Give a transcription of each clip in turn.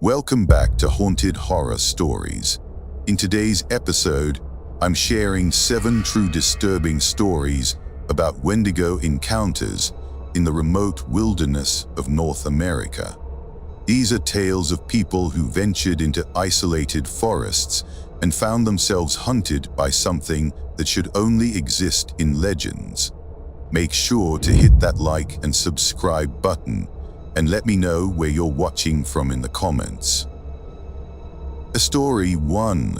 Welcome back to Haunted Horror Stories. In today's episode, I'm sharing 7 true disturbing stories about Wendigo encounters in the remote wilderness of North America. These are tales of people who ventured into isolated forests and found themselves hunted by something that should only exist in legends. Make sure to hit that like and subscribe button and let me know where you're watching from in the comments. Story 1.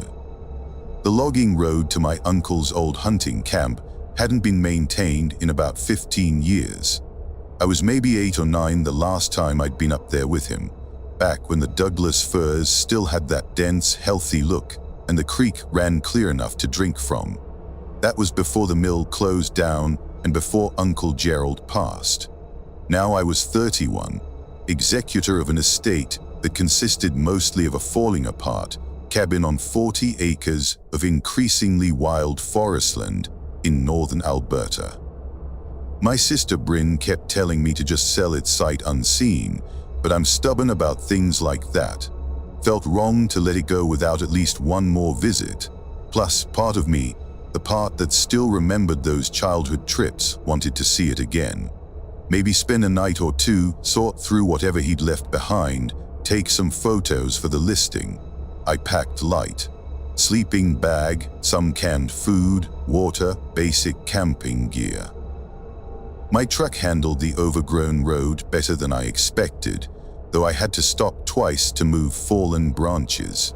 The logging road to my uncle's old hunting camp hadn't been maintained in about 15 years. I was maybe 8 or 9 the last time I'd been up there with him, back when the Douglas firs still had that dense, healthy look and the creek ran clear enough to drink from. That was before the mill closed down and before Uncle Gerald passed. Now I was 31, executor of an estate that consisted mostly of a falling apart cabin on 40 acres of increasingly wild forestland in northern Alberta. My sister Bryn kept telling me to just sell it sight unseen, but I'm stubborn about things like that. Felt wrong to let it go without at least one more visit. Plus, part of me, the part that still remembered those childhood trips, wanted to see it again. Maybe spend a night or two, sort through whatever he'd left behind, take some photos for the listing. I packed light. Sleeping bag, some canned food, water, basic camping gear. My truck handled the overgrown road better than I expected, though I had to stop twice to move fallen branches.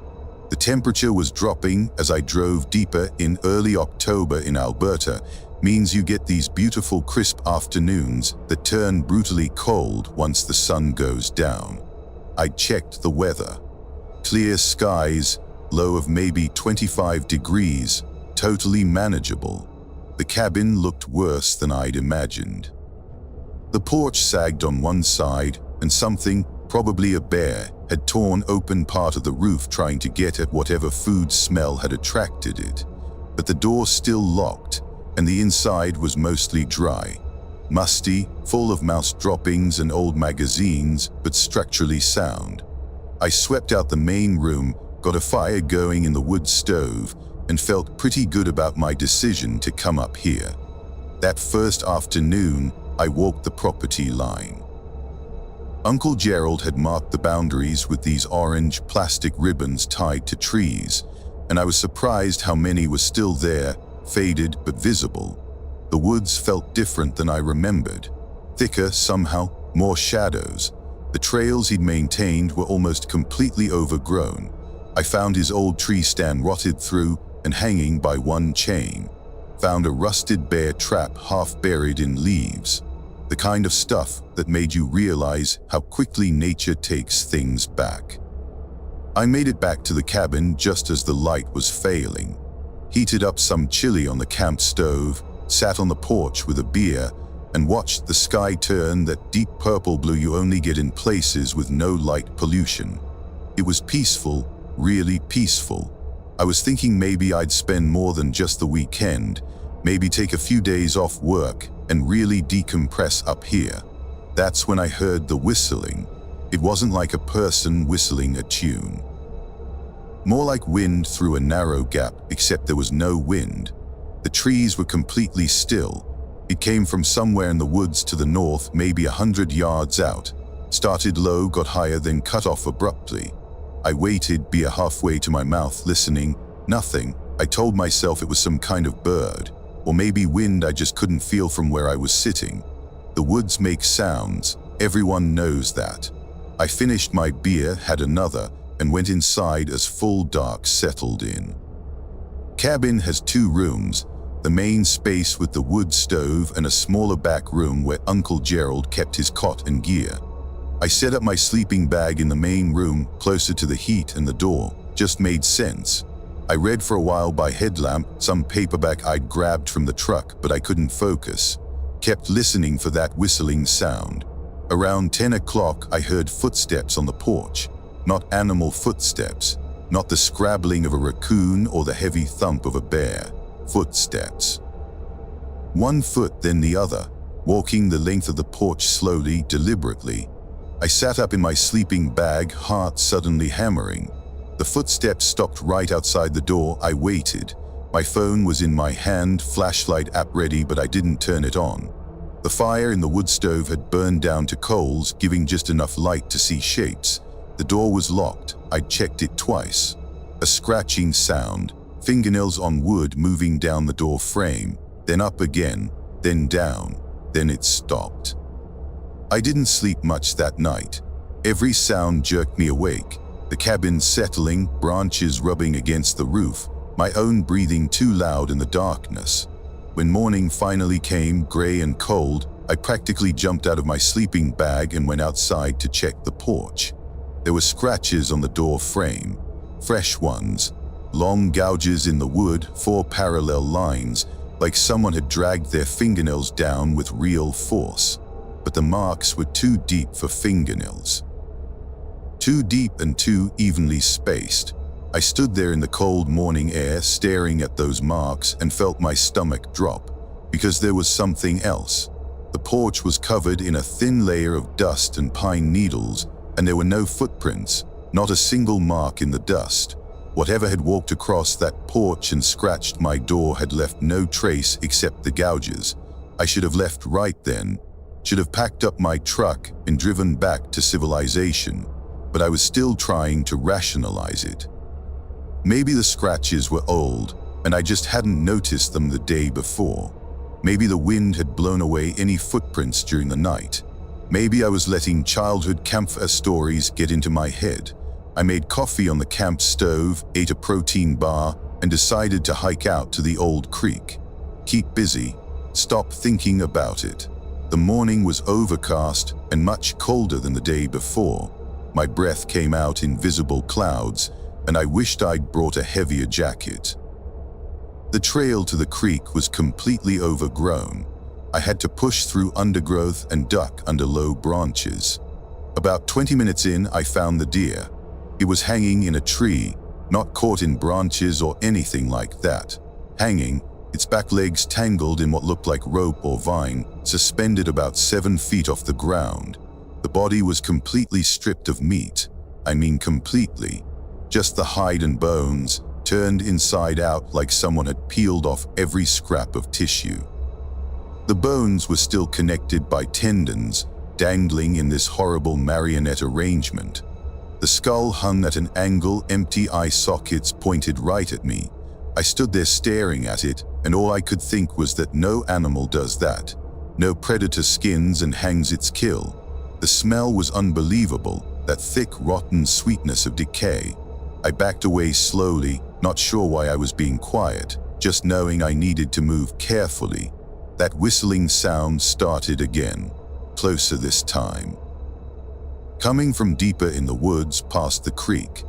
The temperature was dropping as I drove deeper. In early October in Alberta means you get these beautiful crisp afternoons that turn brutally cold once the sun goes down. I checked the weather. Clear skies, low of maybe 25 degrees, totally manageable. The cabin looked worse than I'd imagined. The porch sagged on one side and something, probably a bear, had torn open part of the roof trying to get at whatever food smell had attracted it. But the door still locked, and the inside was mostly dry. Musty, full of mouse droppings and old magazines, but structurally sound. I swept out the main room, got a fire going in the wood stove, and felt pretty good about my decision to come up here. That first afternoon, I walked the property line. Uncle Gerald had marked the boundaries with these orange plastic ribbons tied to trees, and I was surprised how many were still there, faded but visible. The woods felt different than I remembered. Thicker somehow, more shadows. The trails he'd maintained were almost completely overgrown. I found his old tree stand rotted through and hanging by one chain. Found a rusted bear trap half buried in leaves. The kind of stuff that made you realize how quickly nature takes things back. I made it back to the cabin just as the light was failing. Heated up some chili on the camp stove, sat on the porch with a beer, and watched the sky turn that deep purple blue you only get in places with no light pollution. It was peaceful, really peaceful. I was thinking maybe I'd spend more than just the weekend, maybe take a few days off work and really decompress up here. That's when I heard the whistling. It wasn't like a person whistling a tune. More like wind through a narrow gap, except there was no wind. The trees were completely still. It came from somewhere in the woods to the north, maybe 100 yards out. Started low, got higher, then cut off abruptly. I waited, beer halfway to my mouth, listening. Nothing. I told myself it was some kind of bird. Or maybe wind I just couldn't feel from where I was sitting. The woods make sounds. Everyone knows that. I finished my beer, had another, and went inside as full dark settled in. Cabin has 2 rooms, the main space with the wood stove and a smaller back room where Uncle Gerald kept his cot and gear. I set up my sleeping bag in the main room, closer to the heat and the door. Just made sense. I read for a while by headlamp, some paperback I'd grabbed from the truck, but I couldn't focus. Kept listening for that whistling sound. Around 10 o'clock, I heard footsteps on the porch. Not animal footsteps, not the scrabbling of a raccoon or the heavy thump of a bear. Footsteps. One foot, then the other, walking the length of the porch slowly, deliberately. I sat up in my sleeping bag, heart suddenly hammering. The footsteps stopped right outside the door. I waited. My phone was in my hand, flashlight app ready, but I didn't turn it on. The fire in the wood stove had burned down to coals, giving just enough light to see shapes. The door was locked. I'd checked it twice. A scratching sound, fingernails on wood moving down the door frame, then up again, then down, then it stopped. I didn't sleep much that night. Every sound jerked me awake. The cabin settling, branches rubbing against the roof, my own breathing too loud in the darkness. When morning finally came, gray and cold, I practically jumped out of my sleeping bag and went outside to check the porch. There were scratches on the door frame, fresh ones, long gouges in the wood, 4 parallel lines, like someone had dragged their fingernails down with real force. But the marks were too deep for fingernails. Too deep and too evenly spaced. I stood there in the cold morning air, staring at those marks, and felt my stomach drop, because there was something else. The porch was covered in a thin layer of dust and pine needles, and there were no footprints, not a single mark in the dust. Whatever had walked across that porch and scratched my door had left no trace except the gouges. I should have left right then, should have packed up my truck and driven back to civilization, but I was still trying to rationalize it. Maybe the scratches were old, and I just hadn't noticed them the day before. Maybe the wind had blown away any footprints during the night. Maybe I was letting childhood campfire stories get into my head. I made coffee on the camp stove, ate a protein bar, and decided to hike out to the old creek. Keep busy. Stop thinking about it. The morning was overcast and much colder than the day before. My breath came out in visible clouds, and I wished I'd brought a heavier jacket. The trail to the creek was completely overgrown. I had to push through undergrowth and duck under low branches. About 20 minutes in, I found the deer. It was hanging in a tree, not caught in branches or anything like that. Hanging, its back legs tangled in what looked like rope or vine, suspended about 7 feet off the ground. The body was completely stripped of meat. I mean completely. Just the hide and bones, turned inside out like someone had peeled off every scrap of tissue. The bones were still connected by tendons, dangling in this horrible marionette arrangement. The skull hung at an angle, empty eye sockets pointed right at me. I stood there staring at it, and all I could think was that no animal does that. No predator skins and hangs its kill. The smell was unbelievable, that thick, rotten sweetness of decay. I backed away slowly, not sure why I was being quiet, just knowing I needed to move carefully. That whistling sound started again, closer this time. Coming from deeper in the woods past the creek.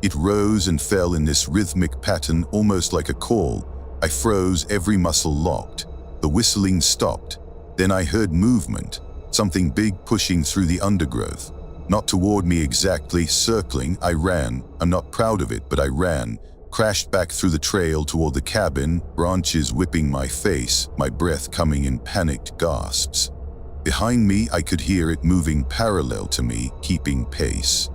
It rose and fell in this rhythmic pattern, almost like a call. I froze, every muscle locked. The whistling stopped. Then I heard movement, something big pushing through the undergrowth. Not toward me exactly, circling. I ran. I'm not proud of it, but I ran. Crashed back through the trail toward the cabin, branches whipping my face, my breath coming in panicked gasps. Behind me, I could hear it moving parallel to me, keeping pace.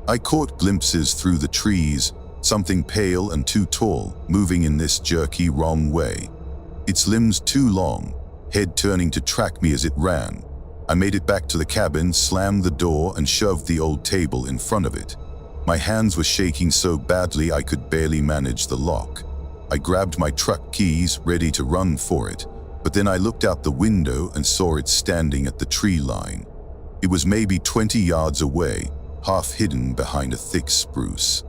I caught glimpses through the trees, something pale and too tall, moving in this jerky, wrong way. Its limbs too long, head turning to track me as it ran. I made it back to the cabin, slammed the door, and shoved the old table in front of it. My hands were shaking so badly I could barely manage the lock. I grabbed my truck keys, ready to run for it, but then I looked out the window and saw it standing at the tree line. It was maybe 20 yards away, half hidden behind a thick spruce.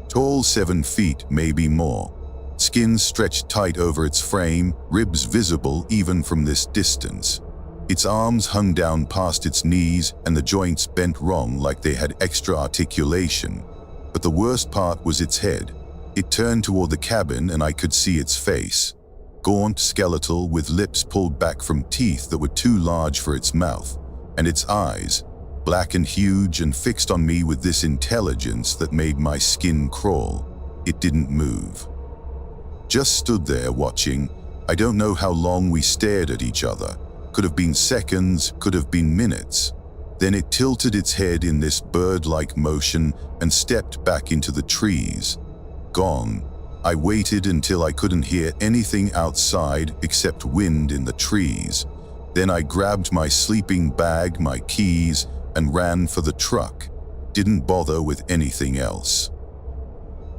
Tall, 7 feet, maybe more. Skin stretched tight over its frame, ribs visible even from this distance. Its arms hung down past its knees and the joints bent wrong like they had extra articulation. But the worst part was its head. It turned toward the cabin and I could see its face. Gaunt, skeletal, with lips pulled back from teeth that were too large for its mouth. And its eyes, black and huge and fixed on me with this intelligence that made my skin crawl. It didn't move. Just stood there watching. I don't know how long we stared at each other. Could have been seconds, could have been minutes. Then it tilted its head in this bird-like motion and stepped back into the trees. Gone. I waited until I couldn't hear anything outside except wind in the trees. Then I grabbed my sleeping bag, my keys, and ran for the truck. Didn't bother with anything else.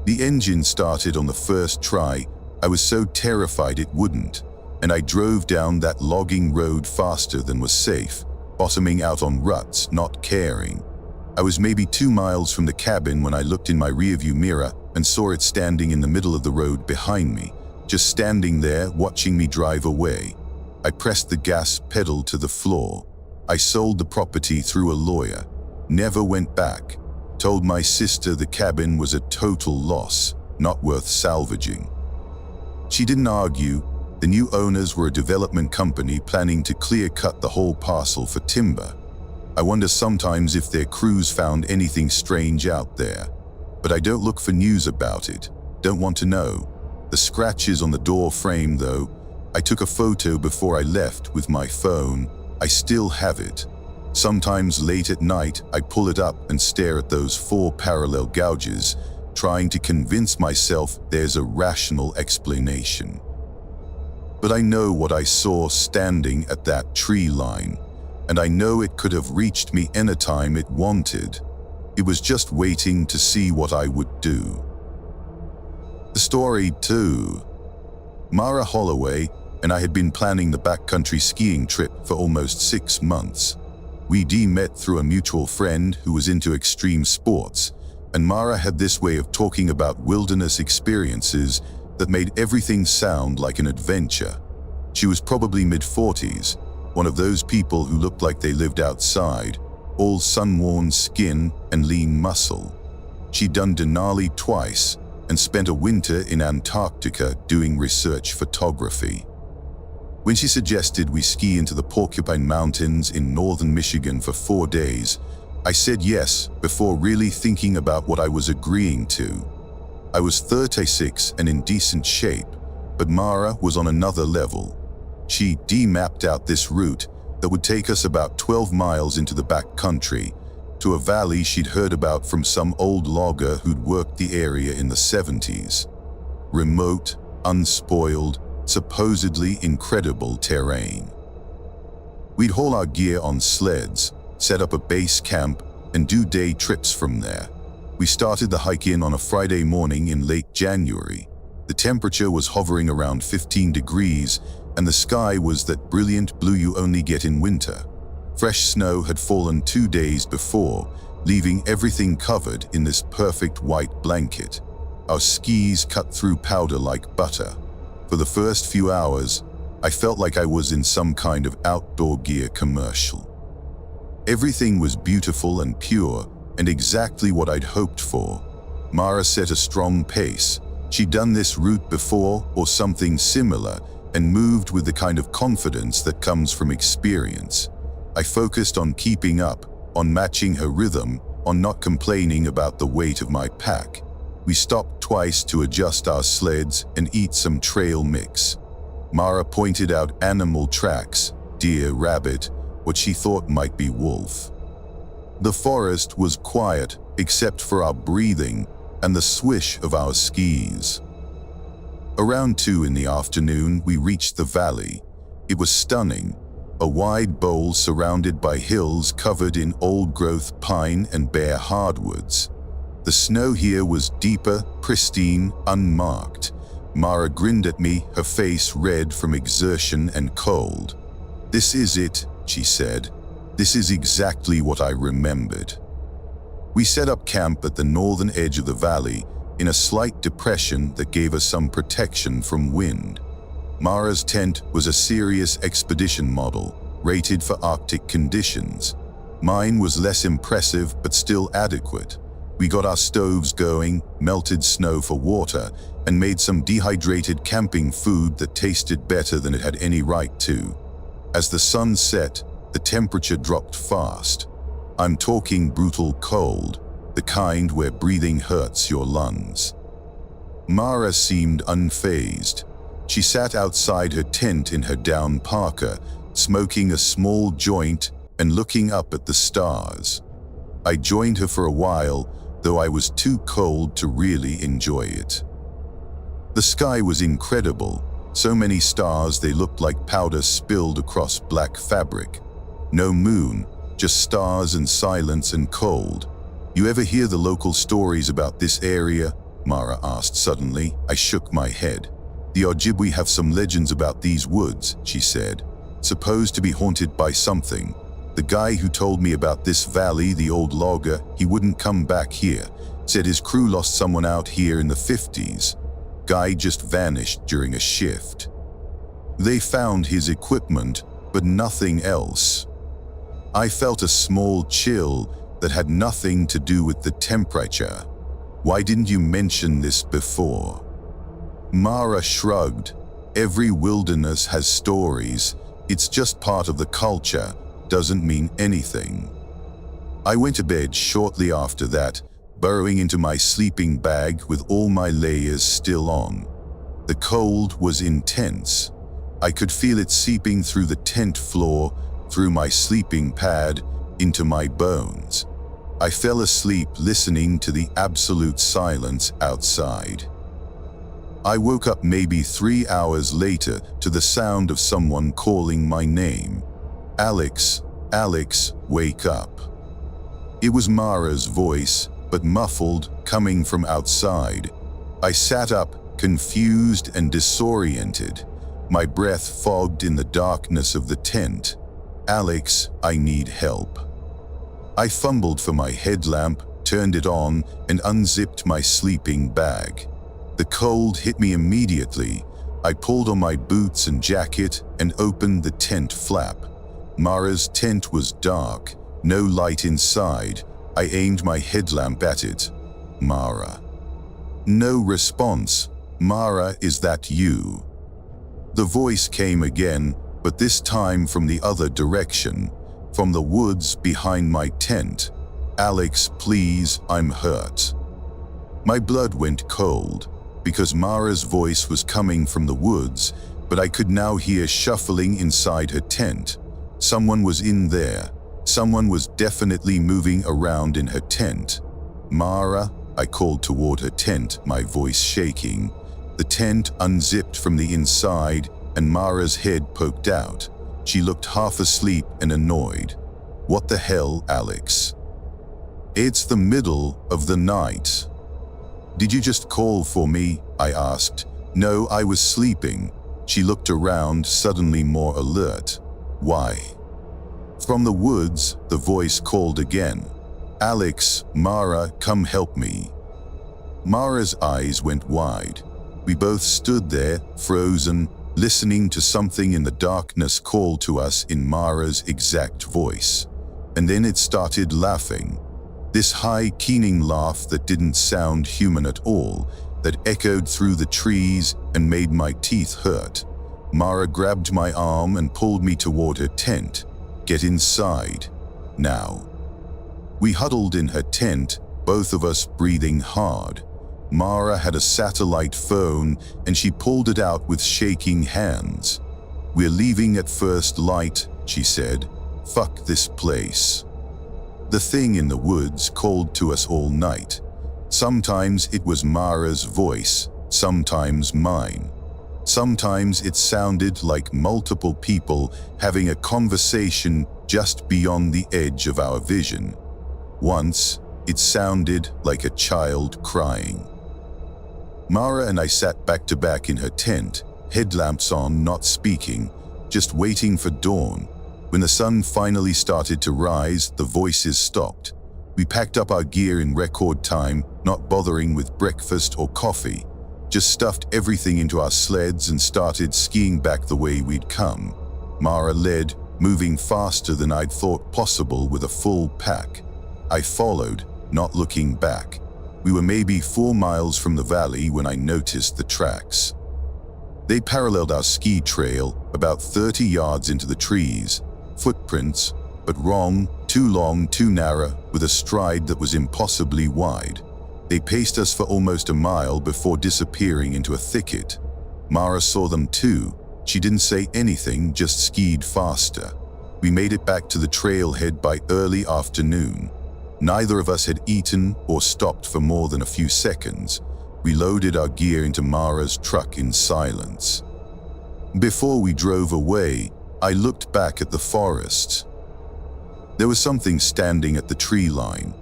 The engine started on the first try. I was so terrified it wouldn't, and I drove down that logging road faster than was safe, bottoming out on ruts, not caring. I was maybe 2 miles from the cabin when I looked in my rearview mirror and saw it standing in the middle of the road behind me, just standing there watching me drive away. I pressed the gas pedal to the floor. I sold the property through a lawyer. Never went back. Told my sister the cabin was a total loss, not worth salvaging. She didn't argue. The new owners were a development company planning to clear-cut the whole parcel for timber. I wonder sometimes if their crews found anything strange out there. But I don't look for news about it. Don't want to know. The scratches on the door frame, though, I took a photo before I left with my phone. I still have it. Sometimes late at night, I pull it up and stare at those 4 parallel gouges, trying to convince myself there's a rational explanation. But I know what I saw standing at that tree line, and I know it could have reached me anytime it wanted. It was just waiting to see what I would do. The story 2. Mara Holloway and I had been planning the backcountry skiing trip for almost 6 months. We met through a mutual friend who was into extreme sports, and Mara had this way of talking about wilderness experiences that made everything sound like an adventure. She was probably mid-40s, one of those people who looked like they lived outside, all sun-worn skin and lean muscle. She'd done Denali twice and spent a winter in Antarctica doing research photography. When she suggested we ski into the Porcupine Mountains in northern Michigan for 4 days, I said yes before really thinking about what I was agreeing to. I was 36 and in decent shape, but Mara was on another level. She mapped out this route that would take us about 12 miles into the backcountry, to a valley she'd heard about from some old logger who'd worked the area in the 70s. Remote, unspoiled, supposedly incredible terrain. We'd haul our gear on sleds, set up a base camp, and do day trips from there. We started the hike in on a Friday morning in late January. The temperature was hovering around 15 degrees, and the sky was that brilliant blue you only get in winter. Fresh snow had fallen 2 days before, leaving everything covered in this perfect white blanket. Our skis cut through powder like butter. For the first few hours, I felt like I was in some kind of outdoor gear commercial. Everything was beautiful and pure, and exactly what I'd hoped for. Mara set a strong pace. She'd done this route before, or something similar, and moved with the kind of confidence that comes from experience. I focused on keeping up, on matching her rhythm, on not complaining about the weight of my pack. We stopped twice to adjust our sleds and eat some trail mix. Mara pointed out animal tracks, deer, rabbit, what she thought might be wolf. The forest was quiet except for our breathing and the swish of our skis. Around 2 in the afternoon, we reached the valley. It was stunning, a wide bowl surrounded by hills covered in old-growth pine and bare hardwoods. The snow here was deeper, pristine, unmarked. Mara grinned at me, her face red from exertion and cold. "This is it," she said. "This is exactly what I remembered." We set up camp at the northern edge of the valley, in a slight depression that gave us some protection from wind. Mara's tent was a serious expedition model, rated for Arctic conditions. Mine was less impressive but still adequate. We got our stoves going, melted snow for water, and made some dehydrated camping food that tasted better than it had any right to. As the sun set, the temperature dropped fast. I'm talking brutal cold, the kind where breathing hurts your lungs. Mara seemed unfazed. She sat outside her tent in her down parka, smoking a small joint and looking up at the stars. I joined her for a while, though I was too cold to really enjoy it. The sky was incredible, so many stars they looked like powder spilled across black fabric. No moon, just stars and silence and cold. You ever hear the local stories about this area? Mara asked suddenly. I shook my head. The Ojibwe have some legends about these woods, she said, supposed to be haunted by something. The guy who told me about this valley, the old logger, he wouldn't come back here. Said his crew lost someone out here in the 50s. Guy just vanished during a shift. They found his equipment, but nothing else. I felt a small chill that had nothing to do with the temperature. Why didn't you mention this before? Mara shrugged. Every wilderness has stories. It's just part of the culture. Doesn't mean anything. I went to bed shortly after that, burrowing into my sleeping bag with all my layers still on. The cold was intense. I could feel it seeping through the tent floor, through my sleeping pad, into my bones. I fell asleep listening to the absolute silence outside. I woke up maybe 3 hours later to the sound of someone calling my name. Alex, Alex, wake up. It was Mara's voice, but muffled, coming from outside. I sat up, confused and disoriented, my breath fogged in the darkness of the tent. Alex, I need help. I fumbled for my headlamp, turned it on, and unzipped my sleeping bag. The cold hit me immediately. I pulled on my boots and jacket and opened the tent flap. Mara's tent was dark, no light inside. I aimed my headlamp at it. Mara. No response. Mara, is that you? The voice came again, but this time from the other direction, from the woods behind my tent. Alex, please, I'm hurt. My blood went cold, because Mara's voice was coming from the woods, but I could now hear shuffling inside her tent. Someone was in there. Someone was definitely moving around in her tent. Mara, I called toward her tent, my voice shaking. The tent unzipped from the inside, and Mara's head poked out. She looked half asleep and annoyed. What the hell, Alex? It's the middle of the night. Did you just call for me? I asked. No, I was sleeping. She looked around, suddenly more alert. Why? From the woods, the voice called again. Alex, Mara, come help me. Mara's eyes went wide. We both stood there, frozen, listening to something in the darkness call to us in Mara's exact voice. And then it started laughing. This high, keening laugh that didn't sound human at all, that echoed through the trees and made my teeth hurt. Mara grabbed my arm and pulled me toward her tent. Get inside. Now. We huddled in her tent, both of us breathing hard. Mara had a satellite phone and she pulled it out with shaking hands. We're leaving at first light, she said. Fuck this place. The thing in the woods called to us all night. Sometimes it was Mara's voice, sometimes mine. Sometimes it sounded like multiple people having a conversation just beyond the edge of our vision. Once, it sounded like a child crying. Mara and I sat back to back in her tent, headlamps on, not speaking, just waiting for dawn. When the sun finally started to rise, the voices stopped. We packed up our gear in record time, not bothering with breakfast or coffee. Just stuffed everything into our sleds and started skiing back the way we'd come. Mara led, moving faster than I'd thought possible with a full pack. I followed, not looking back. We were maybe 4 miles from the valley when I noticed the tracks. They paralleled our ski trail, about 30 yards into the trees. Footprints, but wrong, too long, too narrow, with a stride that was impossibly wide. They paced us for almost a mile before disappearing into a thicket. Mara saw them too. She didn't say anything, just skied faster. We made it back to the trailhead by early afternoon. Neither of us had eaten or stopped for more than a few seconds. We loaded our gear into Mara's truck in silence. Before we drove away, I looked back at the forest. There was something standing at the tree line.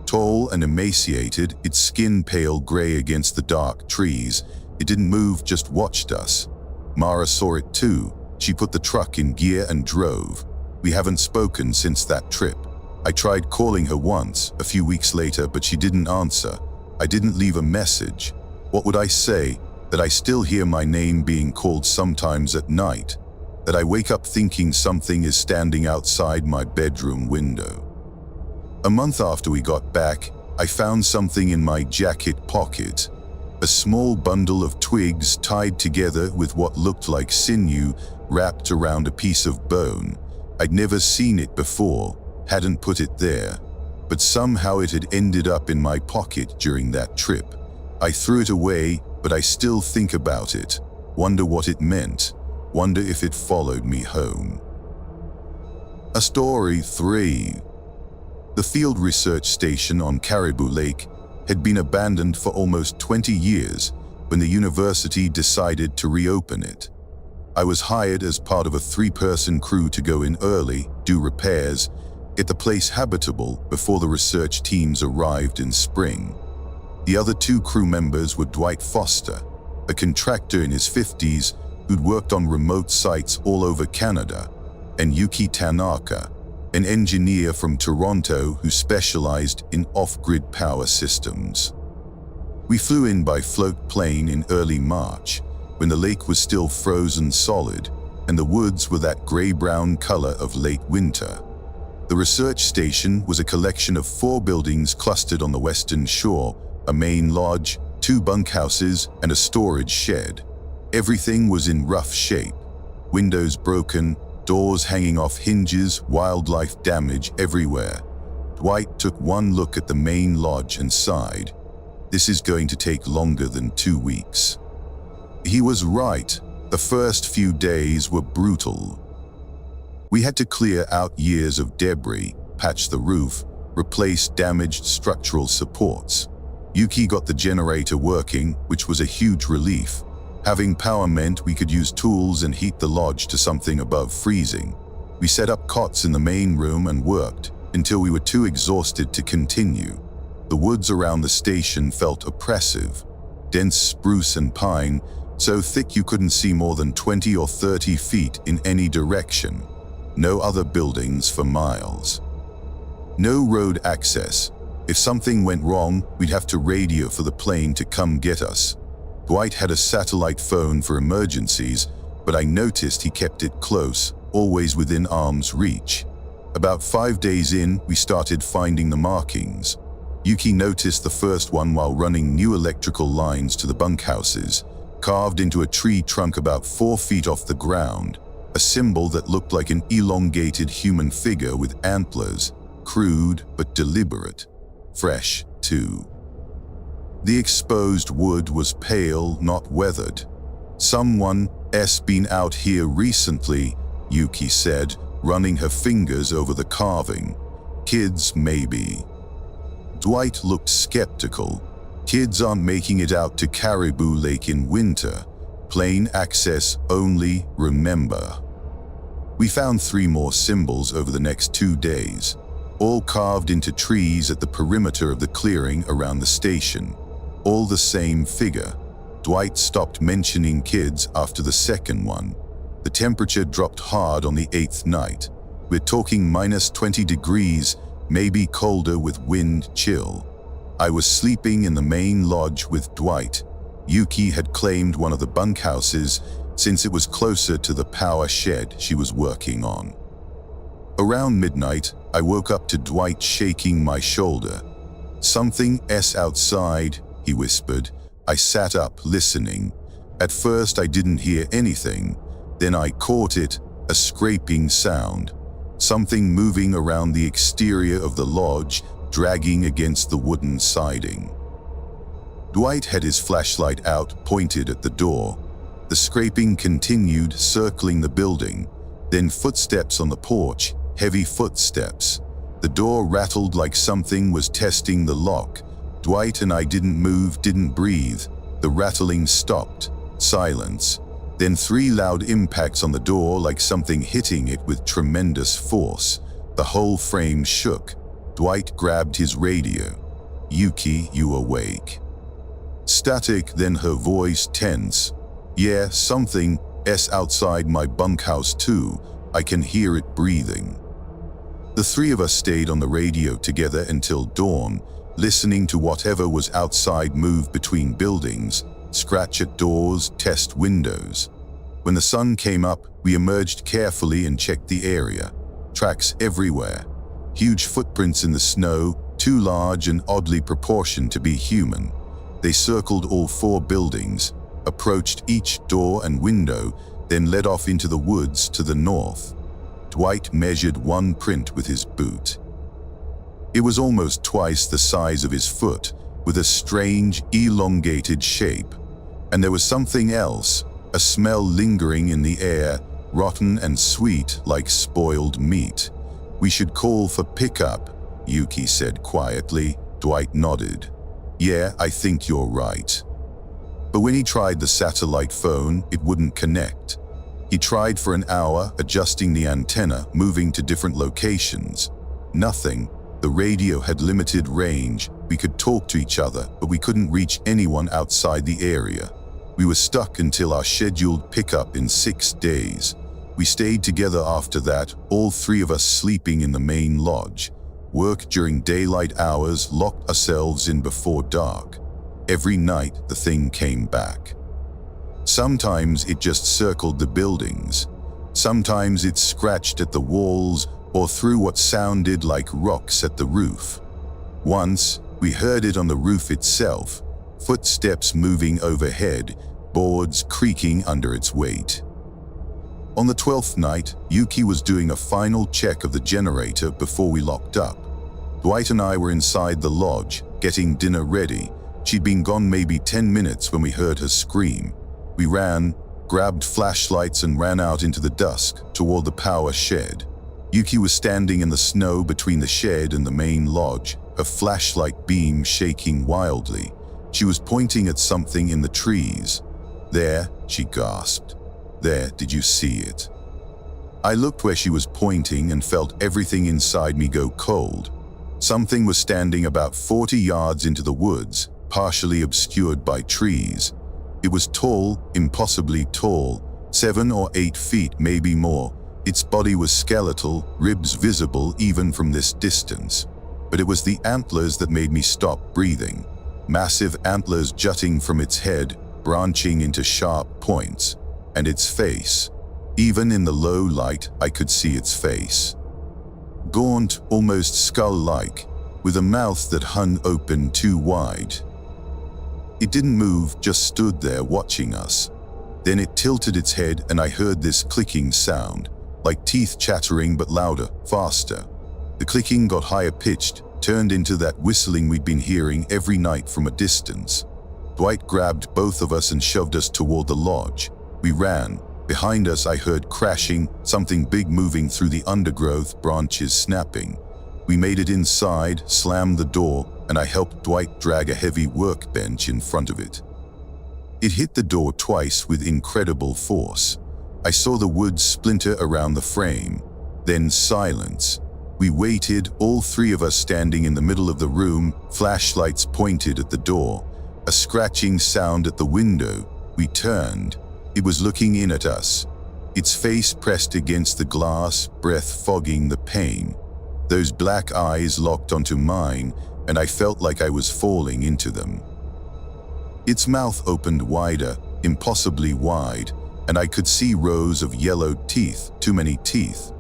Tall and emaciated, its skin pale gray against the dark trees. It didn't move, just watched us. Mara saw it too. She put the truck in gear and drove. We haven't spoken since that trip. I tried calling her once, a few weeks later, but she didn't answer. I didn't leave a message. What would I say? That I still hear my name being called sometimes at night. That I wake up thinking something is standing outside my bedroom window. A month after we got back, I found something in my jacket pocket. A small bundle of twigs tied together with what looked like sinew wrapped around a piece of bone. I'd never seen it before, hadn't put it there, but somehow it had ended up in my pocket during that trip. I threw it away, but I still think about it, wonder what it meant, wonder if it followed me home. A story 3. The field research station on Caribou Lake had been abandoned for almost 20 years when the university decided to reopen it. I was hired as part of a 3-person crew to go in early, do repairs, get the place habitable before the research teams arrived in spring. The other 2 crew members were Dwight Foster, a contractor in his 50s who'd worked on remote sites all over Canada, and Yuki Tanaka, an engineer from Toronto who specialized in off-grid power systems. We flew in by float plane in early March, when the lake was still frozen solid and the woods were that gray-brown color of late winter. The research station was a collection of 4 buildings clustered on the western shore, a main lodge, 2 bunkhouses, and a storage shed. Everything was in rough shape. Windows broken, doors hanging off hinges, wildlife damage everywhere. Dwight took one look at the main lodge and sighed. This is going to take longer than 2 weeks. He was right. The first few days were brutal. We had to clear out years of debris, patch the roof, replace damaged structural supports. Yuki got the generator working, which was a huge relief. Having power meant we could use tools and heat the lodge to something above freezing. We set up cots in the main room and worked until we were too exhausted to continue. The woods around the station felt oppressive. Dense spruce and pine, so thick you couldn't see more than 20 or 30 feet in any direction. No other buildings for miles. No road access. If something went wrong, we'd have to radio for the plane to come get us. Dwight had a satellite phone for emergencies, but I noticed he kept it close, always within arm's reach. About 5 days in, we started finding the markings. Yuki noticed the first one while running new electrical lines to the bunkhouses, carved into a tree trunk about 4 feet off the ground, a symbol that looked like an elongated human figure with antlers, crude but deliberate. Fresh, too. The exposed wood was pale, not weathered. Someone's been out here recently, Yuki said, running her fingers over the carving. Kids, maybe. Dwight looked skeptical. Kids aren't making it out to Caribou Lake in winter. Plane access only, remember. We found 3 more symbols over the next 2 days, all carved into trees at the perimeter of the clearing around the station. All the same figure. Dwight stopped mentioning kids after the second one. The temperature dropped hard on the 8th night. We're talking minus 20 degrees, maybe colder with wind chill. I was sleeping in the main lodge with Dwight. Yuki had claimed one of the bunkhouses since it was closer to the power shed she was working on. Around midnight, I woke up to Dwight shaking my shoulder. "Something's outside," he whispered. I sat up, listening. At first I didn't hear anything. Then I caught it, a scraping sound. Something moving around the exterior of the lodge, dragging against the wooden siding. Dwight had his flashlight out, pointed at the door. The scraping continued, circling the building. Then footsteps on the porch, heavy footsteps. The door rattled like something was testing the lock. Dwight and I didn't move, didn't breathe. The rattling stopped. Silence. Then 3 loud impacts on the door like something hitting it with tremendous force. The whole frame shook. Dwight grabbed his radio. "Yuki, you awake?" Static, then her voice tense. "Yeah, something's outside my bunkhouse too. I can hear it breathing." The 3 of us stayed on the radio together until dawn, listening to whatever was outside move between buildings, scratch at doors, test windows. When the sun came up, we emerged carefully and checked the area. Tracks everywhere. Huge footprints in the snow, too large and oddly proportioned to be human. They circled all 4 buildings, approached each door and window, then led off into the woods to the north. Dwight measured 1 print with his boot. It was almost twice the size of his foot, with a strange, elongated shape. And there was something else, a smell lingering in the air, rotten and sweet like spoiled meat. "We should call for pickup," Yuki said quietly. Dwight nodded. "Yeah, I think you're right." But when he tried the satellite phone, it wouldn't connect. He tried for an hour, adjusting the antenna, moving to different locations. Nothing. The radio had limited range. We could talk to each other, but we couldn't reach anyone outside the area. We were stuck until our scheduled pickup in 6 days. We stayed together after that, all 3 of us sleeping in the main lodge. Work during daylight hours, locked ourselves in before dark. Every night, the thing came back. Sometimes it just circled the buildings. Sometimes it scratched at the walls or threw what sounded like rocks at the roof. Once, we heard it on the roof itself, footsteps moving overhead, boards creaking under its weight. On the 12th night, Yuki was doing a final check of the generator before we locked up. Dwight and I were inside the lodge, getting dinner ready. She'd been gone maybe 10 minutes when we heard her scream. We ran, grabbed flashlights and ran out into the dusk toward the power shed. Yuki was standing in the snow between the shed and the main lodge, her flashlight beam shaking wildly. She was pointing at something in the trees. "There," she gasped. "There, did you see it?" I looked where she was pointing and felt everything inside me go cold. Something was standing about 40 yards into the woods, partially obscured by trees. It was tall, impossibly tall, 7 or 8 feet, maybe more. Its body was skeletal, ribs visible even from this distance. But it was the antlers that made me stop breathing. Massive antlers jutting from its head, branching into sharp points. And its face. Even in the low light, I could see its face. Gaunt, almost skull-like, with a mouth that hung open too wide. It didn't move, just stood there watching us. Then it tilted its head and I heard this clicking sound, like teeth chattering but louder, faster. The clicking got higher pitched, turned into that whistling we'd been hearing every night from a distance. Dwight grabbed both of us and shoved us toward the lodge. We ran. Behind us I heard crashing, something big moving through the undergrowth, branches snapping. We made it inside, slammed the door, and I helped Dwight drag a heavy workbench in front of it. It hit the door twice with incredible force. I saw the wood splinter around the frame. Then silence. We waited, all 3 of us standing in the middle of the room, flashlights pointed at the door. A scratching sound at the window. We turned. It was looking in at us. Its face pressed against the glass, breath fogging the pain. Those black eyes locked onto mine, and I felt like I was falling into them. Its mouth opened wider, impossibly wide, and I could see rows of yellowed teeth, too many teeth.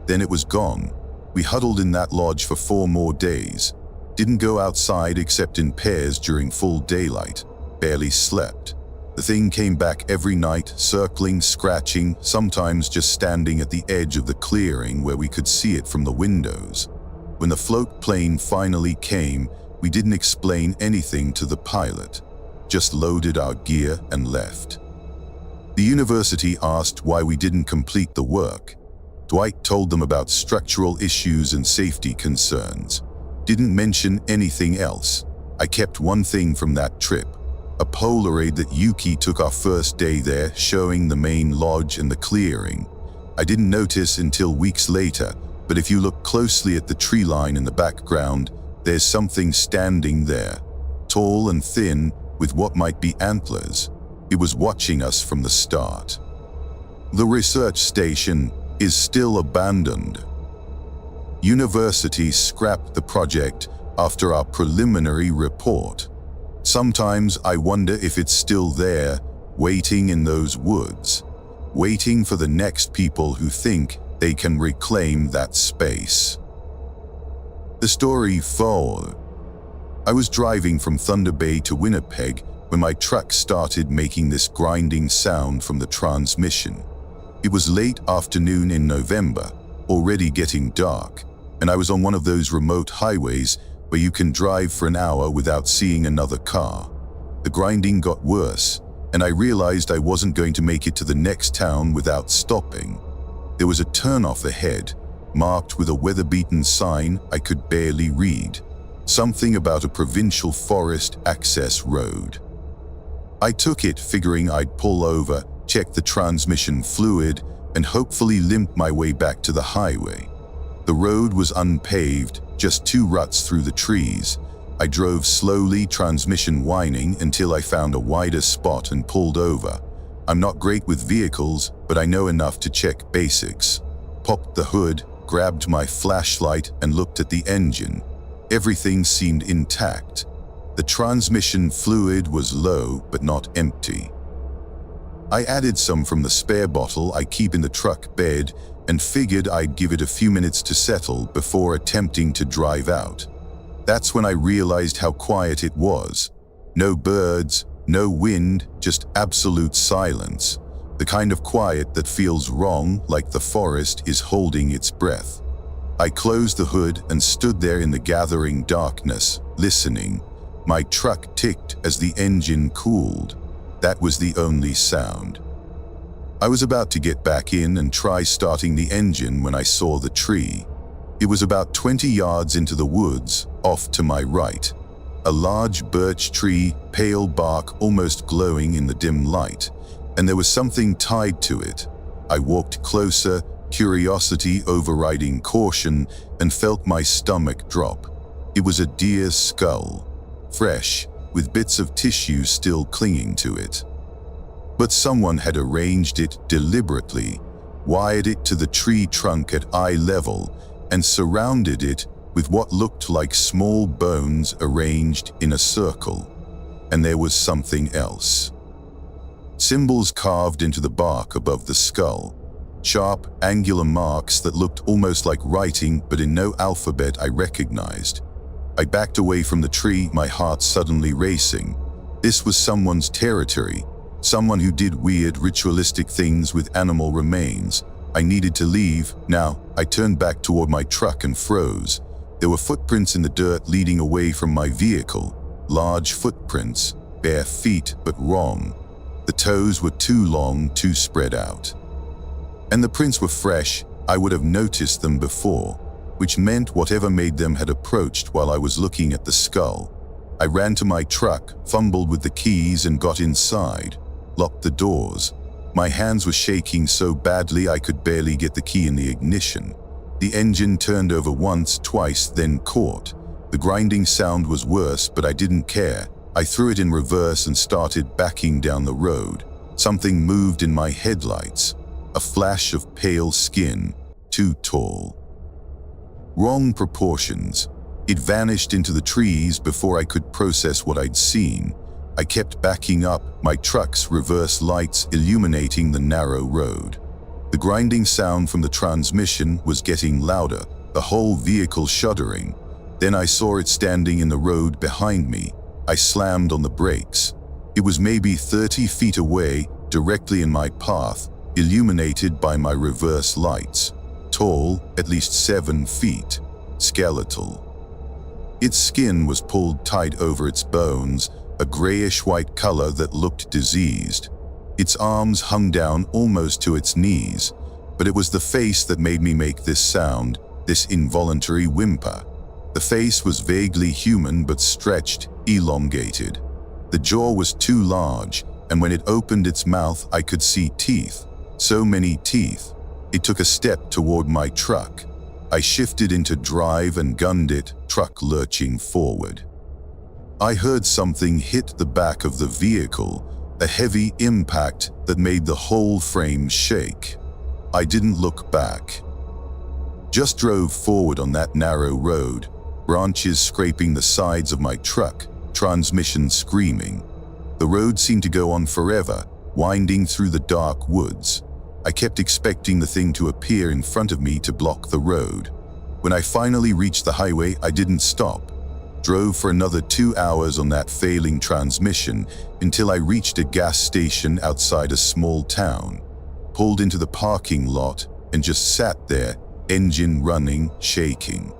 Then it was gone. We huddled in that lodge for 4 more days. Didn't go outside except in pairs during full daylight. Barely slept. The thing came back every night, circling, scratching, sometimes just standing at the edge of the clearing where we could see it from the windows. When the float plane finally came, we didn't explain anything to the pilot. Just loaded our gear and left. The university asked why we didn't complete the work. Dwight told them about structural issues and safety concerns. Didn't mention anything else. I kept one thing from that trip. A Polaroid that Yuki took our first day there, showing the main lodge and the clearing. I didn't notice until weeks later, but if you look closely at the tree line in the background, there's something standing there. Tall and thin, with what might be antlers. It was watching us from the start. The research station is still abandoned. University scrapped the project after our preliminary report. Sometimes I wonder if it's still there, waiting in those woods, waiting for the next people who think they can reclaim that space. The story 4. I was driving from Thunder Bay to Winnipeg when my truck started making this grinding sound from the transmission. It was late afternoon in November, already getting dark, and I was on one of those remote highways where you can drive for an hour without seeing another car. The grinding got worse, and I realized I wasn't going to make it to the next town without stopping. There was a turnoff ahead, marked with a weather-beaten sign I could barely read. Something about a provincial forest access road. I took it, figuring I'd pull over, check the transmission fluid, and hopefully limp my way back to the highway. The road was unpaved, just 2 ruts through the trees. I drove slowly, transmission whining, until I found a wider spot and pulled over. I'm not great with vehicles, but I know enough to check basics. Popped the hood, grabbed my flashlight, and looked at the engine. Everything seemed intact. The transmission fluid was low, but not empty. I added some from the spare bottle I keep in the truck bed and figured I'd give it a few minutes to settle before attempting to drive out. That's when I realized how quiet it was. No birds, no wind, just absolute silence. The kind of quiet that feels wrong, like the forest is holding its breath. I closed the hood and stood there in the gathering darkness, listening. My truck ticked as the engine cooled. That was the only sound. I was about to get back in and try starting the engine when I saw the tree. It was about 20 yards into the woods, off to my right. A large birch tree, pale bark almost glowing in the dim light, and there was something tied to it. I walked closer, curiosity overriding caution, and felt my stomach drop. It was a deer's skull, fresh, with bits of tissue still clinging to it. But someone had arranged it deliberately, wired it to the tree trunk at eye level, and surrounded it with what looked like small bones arranged in a circle. And there was something else. Symbols carved into the bark above the skull. Sharp, angular marks that looked almost like writing, but in no alphabet I recognized. I backed away from the tree, my heart suddenly racing. This was someone's territory, someone who did weird ritualistic things with animal remains. I needed to leave. Now, I turned back toward my truck and froze. There were footprints in the dirt leading away from my vehicle. Large footprints, bare feet, but wrong. The toes were too long, too spread out. And the prints were fresh. I would have noticed them before, which meant whatever made them had approached while I was looking at the skull. I ran to my truck, fumbled with the keys and got inside, locked the doors. My hands were shaking so badly I could barely get the key in the ignition. The engine turned over once, twice, then caught. The grinding sound was worse, but I didn't care. I threw it in reverse and started backing down the road. Something moved in my headlights. A flash of pale skin, too tall. Wrong proportions. It vanished into the trees before I could process what I'd seen. I kept backing up, my truck's reverse lights illuminating the narrow road. The grinding sound from the transmission was getting louder, the whole vehicle shuddering. Then I saw it standing in the road behind me. I slammed on the brakes. It was maybe 30 feet away, directly in my path, illuminated by my reverse lights. Tall, at least 7 feet. Skeletal. Its skin was pulled tight over its bones, a grayish-white color that looked diseased. Its arms hung down almost to its knees. But it was the face that made me make this sound, this involuntary whimper. The face was vaguely human but stretched, elongated. The jaw was too large, and when it opened its mouth I could see teeth. So many teeth. It took a step toward my truck. I shifted into drive and gunned it, truck lurching forward. I heard something hit the back of the vehicle, a heavy impact that made the whole frame shake. I didn't look back. Just drove forward on that narrow road, branches scraping the sides of my truck, transmission screaming. The road seemed to go on forever, winding through the dark woods. I kept expecting the thing to appear in front of me to block the road. When I finally reached the highway, I didn't stop. Drove for another 2 hours on that failing transmission until I reached a gas station outside a small town. Pulled into the parking lot and just sat there, engine running, shaking.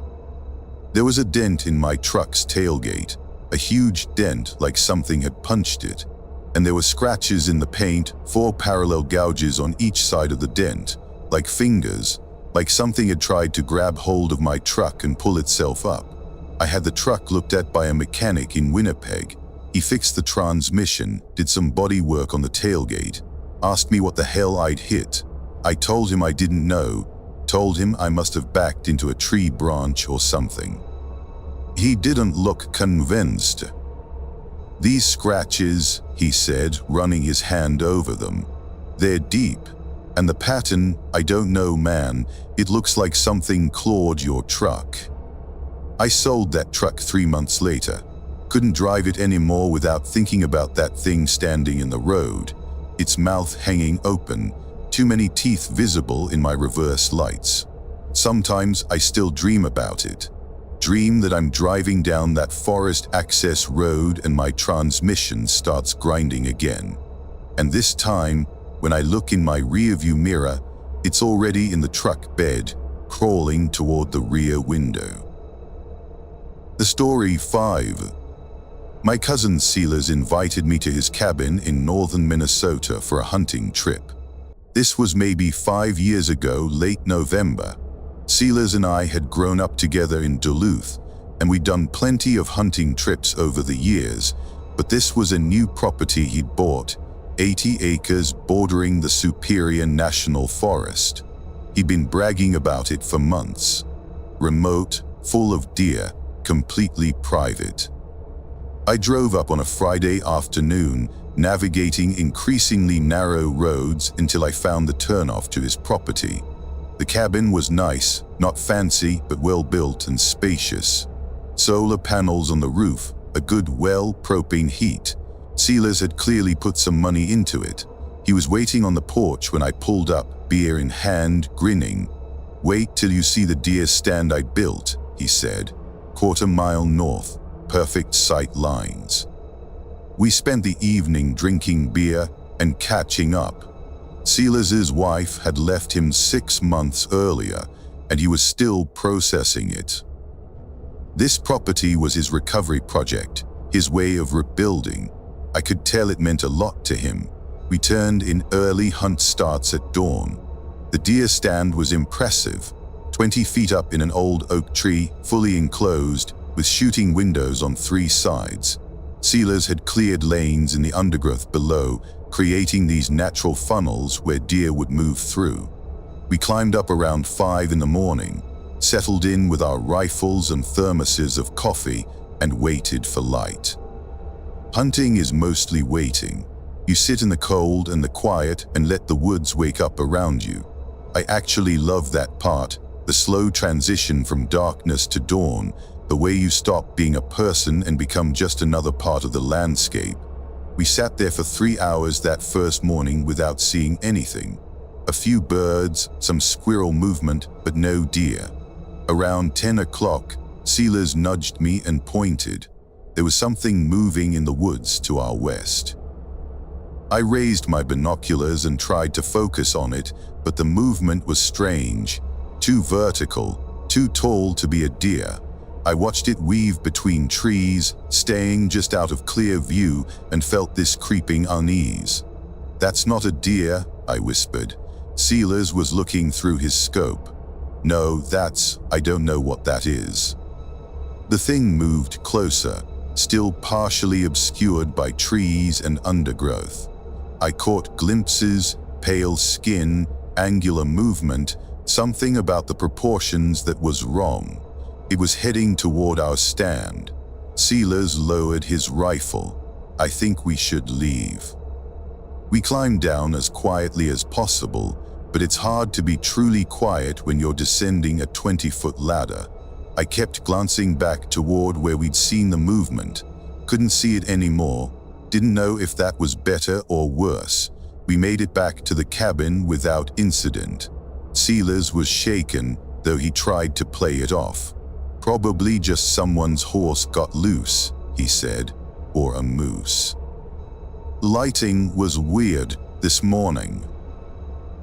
There was a dent in my truck's tailgate, a huge dent like something had punched it. And there were scratches in the paint, 4 parallel gouges on each side of the dent, like fingers, like something had tried to grab hold of my truck and pull itself up. I had the truck looked at by a mechanic in Winnipeg. He fixed the transmission, did some body work on the tailgate, asked me what the hell I'd hit. I told him I didn't know, told him I must have backed into a tree branch or something. He didn't look convinced. "These scratches," he said, running his hand over them, "they're deep. And the pattern, I don't know, man, it looks like something clawed your truck." I sold that truck 3 months later. Couldn't drive it anymore without thinking about that thing standing in the road, its mouth hanging open, too many teeth visible in my reverse lights. Sometimes I still dream about it. Dream that I'm driving down that forest access road and my transmission starts grinding again. And this time, when I look in my rearview mirror, it's already in the truck bed, crawling toward the rear window. The story 5. My cousin Silas invited me to his cabin in northern Minnesota for a hunting trip. This was maybe 5 years ago, late November. Silas and I had grown up together in Duluth, and we'd done plenty of hunting trips over the years, but this was a new property he'd bought, 80 acres bordering the Superior National Forest. He'd been bragging about it for months. Remote, full of deer, completely private. I drove up on a Friday afternoon, navigating increasingly narrow roads until I found the turnoff to his property. The cabin was nice, not fancy, but well-built and spacious. Solar panels on the roof, a good propane heat. Silas had clearly put some money into it. He was waiting on the porch when I pulled up, beer in hand, grinning. "Wait till you see the deer stand I built," he said. "Quarter-mile north, perfect sight lines." We spent the evening drinking beer and catching up. Silas's wife had left him 6 months earlier, and he was still processing it. This property was his recovery project, his way of rebuilding. I could tell it meant a lot to him. We turned in early, hunt starts at dawn. The deer stand was impressive, 20 feet up in an old oak tree, fully enclosed, with shooting windows on 3 sides. Silas had cleared lanes in the undergrowth below, creating these natural funnels where deer would move through. We climbed up around 5 in the morning, settled in with our rifles and thermoses of coffee, and waited for light. Hunting is mostly waiting. You sit in the cold and the quiet and let the woods wake up around you. I actually love that part, the slow transition from darkness to dawn, the way you stop being a person and become just another part of the landscape. We sat there for 3 hours that first morning without seeing anything. A few birds, some squirrel movement, but no deer. Around 10 o'clock, Silas nudged me and pointed. There was something moving in the woods to our west. I raised my binoculars and tried to focus on it, but the movement was strange, too vertical, too tall to be a deer. I watched it weave between trees, staying just out of clear view, and felt this creeping unease. "That's not a deer," I whispered. Sealers was looking through his scope. No, I don't know what that is. The thing moved closer, still partially obscured by trees and undergrowth. I caught glimpses, pale skin, angular movement, something about the proportions that was wrong. It was heading toward our stand. Sealers lowered his rifle. I think we should leave. We climbed down as quietly as possible, but it's hard to be truly quiet when you're descending a 20-foot ladder. I kept glancing back toward where we'd seen the movement. Couldn't see it anymore. Didn't know if that was better or worse. We made it back to the cabin without incident. Sealers was shaken, though he tried to play it off. Probably just someone's horse got loose, he said, or a moose. Lighting was weird this morning.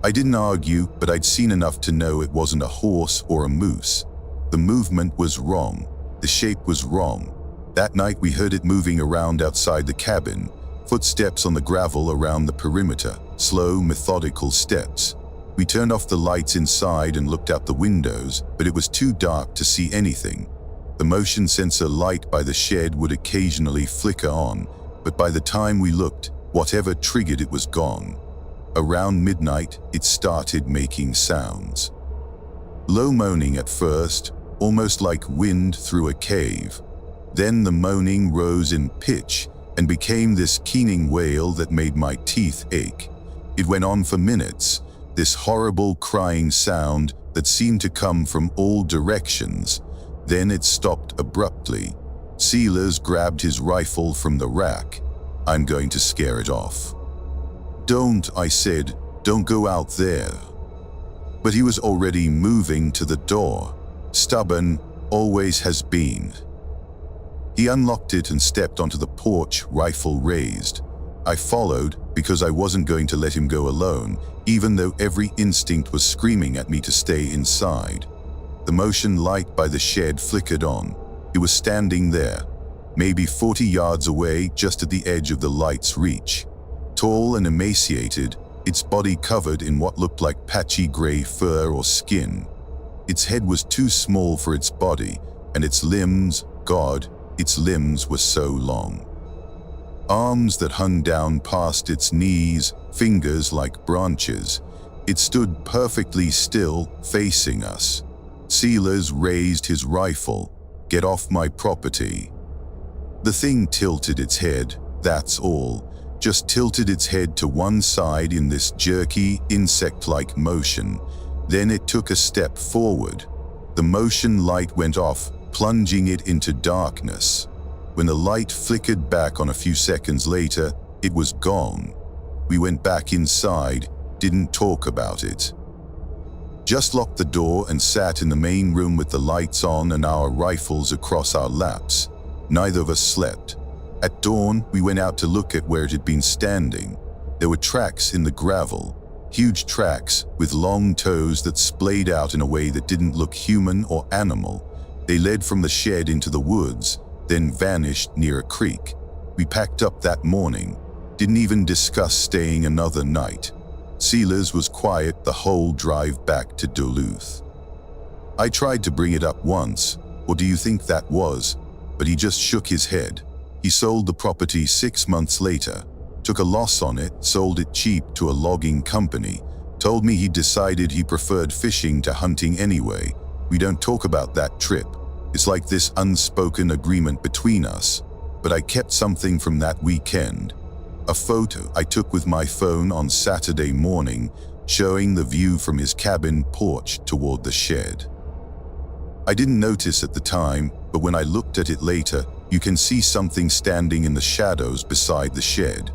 I didn't argue, but I'd seen enough to know it wasn't a horse or a moose. The movement was wrong. The shape was wrong. That night we heard it moving around outside the cabin, footsteps on the gravel around the perimeter, slow, methodical steps. We turned off the lights inside and looked out the windows, but it was too dark to see anything. The motion sensor light by the shed would occasionally flicker on, but by the time we looked, whatever triggered it was gone. Around midnight, it started making sounds. Low moaning at first, almost like wind through a cave. Then the moaning rose in pitch and became this keening wail that made my teeth ache. It went on for minutes, this horrible crying sound that seemed to come from all directions. Then it stopped abruptly. Sealers grabbed his rifle from the rack. I'm going to scare it off. Don't, I said, don't go out there. But he was already moving to the door. Stubborn, always has been. He unlocked it and stepped onto the porch, rifle raised. I followed because I wasn't going to let him go alone, even though every instinct was screaming at me to stay inside. The motion light by the shed flickered on. It was standing there, maybe 40 yards away, just at the edge of the light's reach. Tall and emaciated, its body covered in what looked like patchy gray fur or skin. Its head was too small for its body, and its limbs, God, its limbs were so long. Arms that hung down past its knees, fingers like branches. It stood perfectly still, facing us. Sealers raised his rifle. Get off my property. The thing tilted its head, that's all. Just tilted its head to one side in this jerky, insect-like motion. Then it took a step forward. The motion light went off, plunging it into darkness. When the light flickered back on a few seconds later, it was gone. We went back inside, didn't talk about it. Just locked the door and sat in the main room with the lights on and our rifles across our laps. Neither of us slept. At dawn, we went out to look at where it had been standing. There were tracks in the gravel, huge tracks with long toes that splayed out in a way that didn't look human or animal. They led from the shed into the woods, then vanished near a creek. We packed up that morning, didn't even discuss staying another night. Sealers was quiet the whole drive back to Duluth. I tried to bring it up once, what do you think that was? But he just shook his head. He sold the property 6 months later, took a loss on it, sold it cheap to a logging company, told me he decided he preferred fishing to hunting anyway. We don't talk about that trip. It's like this unspoken agreement between us. But I kept something from that weekend. A photo I took with my phone on Saturday morning, showing the view from his cabin porch toward the shed. I didn't notice at the time, but when I looked at it later, you can see something standing in the shadows beside the shed.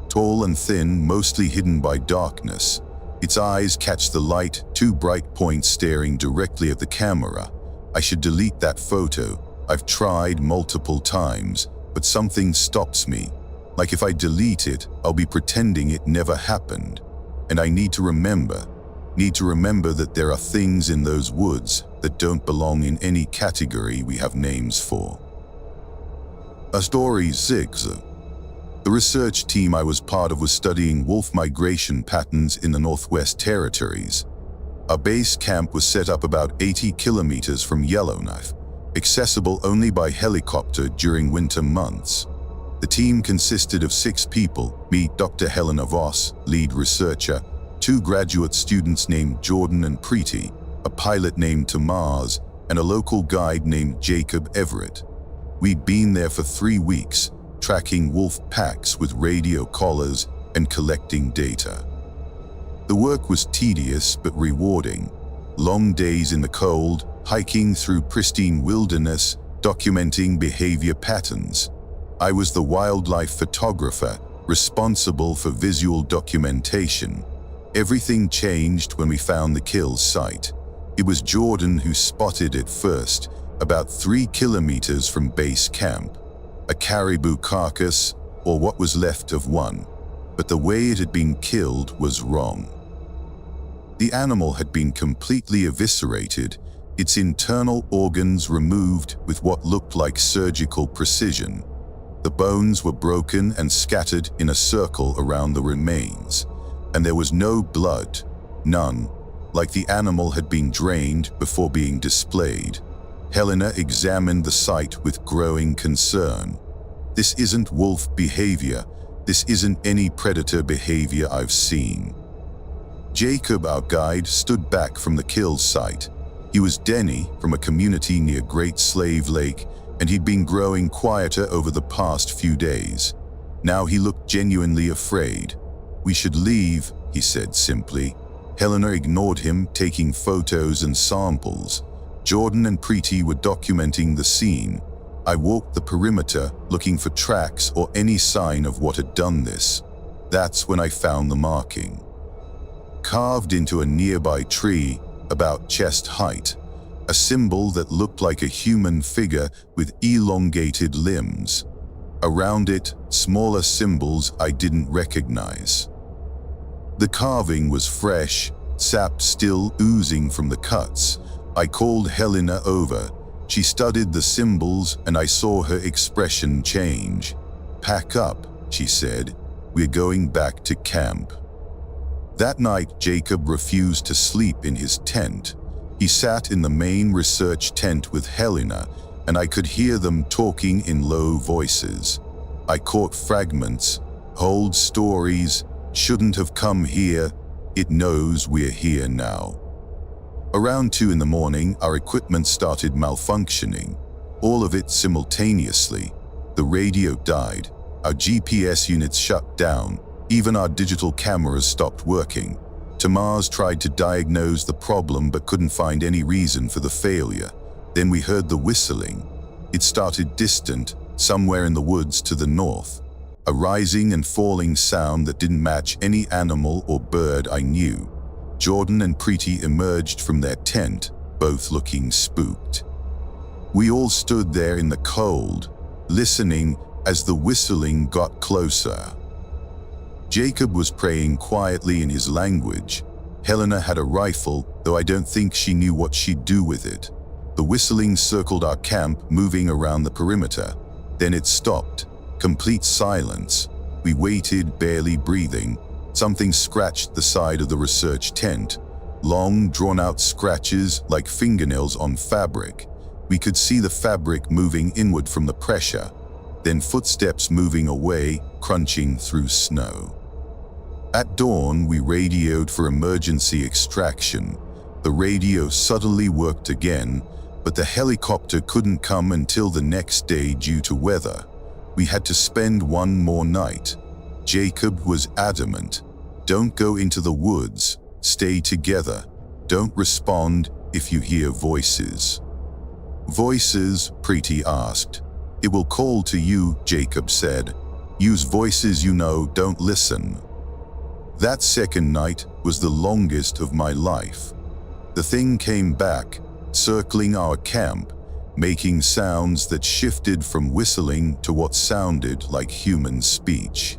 Tall and thin, mostly hidden by darkness. Its eyes catch the light, 2 bright points staring directly at the camera. I should delete that photo. I've tried multiple times, but something stops me. Like if I delete it, I'll be pretending it never happened. And I need to remember that there are things in those woods that don't belong in any category we have names for. A story 6. The research team I was part of was studying wolf migration patterns in the Northwest Territories. Our base camp was set up about 80 kilometers from Yellowknife, accessible only by helicopter during winter months. The team consisted of 6 people: me, Dr. Helena Voss, lead researcher, 2 graduate students named Jordan and Preeti, a pilot named Tamaz, and a local guide named Jacob Everett. We'd been there for 3 weeks, tracking wolf packs with radio collars and collecting data. The work was tedious but rewarding. Long days in the cold, hiking through pristine wilderness, documenting behavior patterns. I was the wildlife photographer, responsible for visual documentation. Everything changed when we found the kill site. It was Jordan who spotted it first, about 3 kilometers from base camp. A caribou carcass, or what was left of one. But the way it had been killed was wrong. The animal had been completely eviscerated, its internal organs removed with what looked like surgical precision. The bones were broken and scattered in a circle around the remains, and there was no blood, none, like the animal had been drained before being displayed. Helena examined the site with growing concern. This isn't wolf behavior. This isn't any predator behavior I've seen. Jacob, our guide, stood back from the kill site. He was Denny from a community near Great Slave Lake, and he'd been growing quieter over the past few days. Now he looked genuinely afraid. "We should leave," he said simply. Helena ignored him, taking photos and samples. Jordan and Preeti were documenting the scene. I walked the perimeter, looking for tracks or any sign of what had done this. That's when I found the marking. Carved into a nearby tree, about chest height, a symbol that looked like a human figure with elongated limbs. Around it, smaller symbols I didn't recognize. The carving was fresh, sap still oozing from the cuts. I called Helena over. She studied the symbols and I saw her expression change. "Pack up," she said. "We're going back to camp." That night, Jacob refused to sleep in his tent. He sat in the main research tent with Helena, and I could hear them talking in low voices. I caught fragments, old stories, "Shouldn't have come here, it knows we're here now." Around 2 in the morning, our equipment started malfunctioning. All of it simultaneously. The radio died, our GPS units shut down, even our digital cameras stopped working. Tamaz tried to diagnose the problem but couldn't find any reason for the failure. Then we heard the whistling. It started distant, somewhere in the woods to the north. A rising and falling sound that didn't match any animal or bird I knew. Jordan and Preeti emerged from their tent, both looking spooked. We all stood there in the cold, listening as the whistling got closer. Jacob was praying quietly in his language. Helena had a rifle, though I don't think she knew what she'd do with it. The whistling circled our camp, moving around the perimeter. Then it stopped. Complete silence. We waited, barely breathing. Something scratched the side of the research tent. Long, drawn-out scratches like fingernails on fabric. We could see the fabric moving inward from the pressure. Then footsteps moving away, crunching through snow. At dawn, we radioed for emergency extraction. The radio suddenly worked again, but the helicopter couldn't come until the next day due to weather. We had to spend one more night. Jacob was adamant. "Don't go into the woods. Stay together. Don't respond if you hear voices." "Voices?" Preeti asked. "It will call to you," Jacob said. "Use voices you know, don't listen." That second night was the longest of my life. The thing came back, circling our camp, making sounds that shifted from whistling to what sounded like human speech.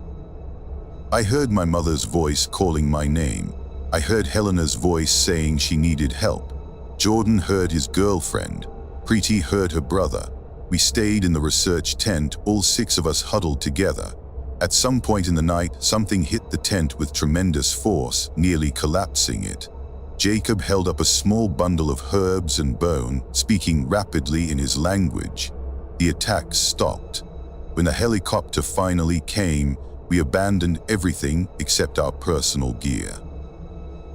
I heard my mother's voice calling my name. I heard Helena's voice saying she needed help. Jordan heard his girlfriend. Preeti heard her brother. We stayed in the research tent, all 6 of us huddled together. At some point in the night, something hit the tent with tremendous force, nearly collapsing it. Jacob held up a small bundle of herbs and bone, speaking rapidly in his language. The attack stopped. When the helicopter finally came, we abandoned everything except our personal gear.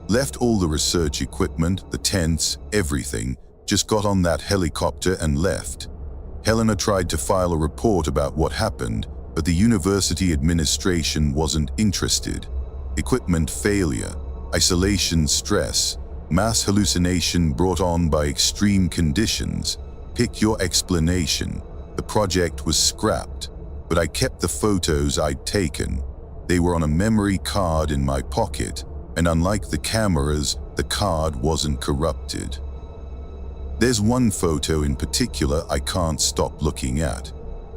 Left all the research equipment, the tents, everything, just got on that helicopter and left. Helena tried to file a report about what happened, but the university administration wasn't interested. Equipment failure, isolation stress, mass hallucination brought on by extreme conditions. Pick your explanation. The project was scrapped, but I kept the photos I'd taken. They were on a memory card in my pocket, and unlike the cameras, the card wasn't corrupted. There's one photo in particular I can't stop looking at.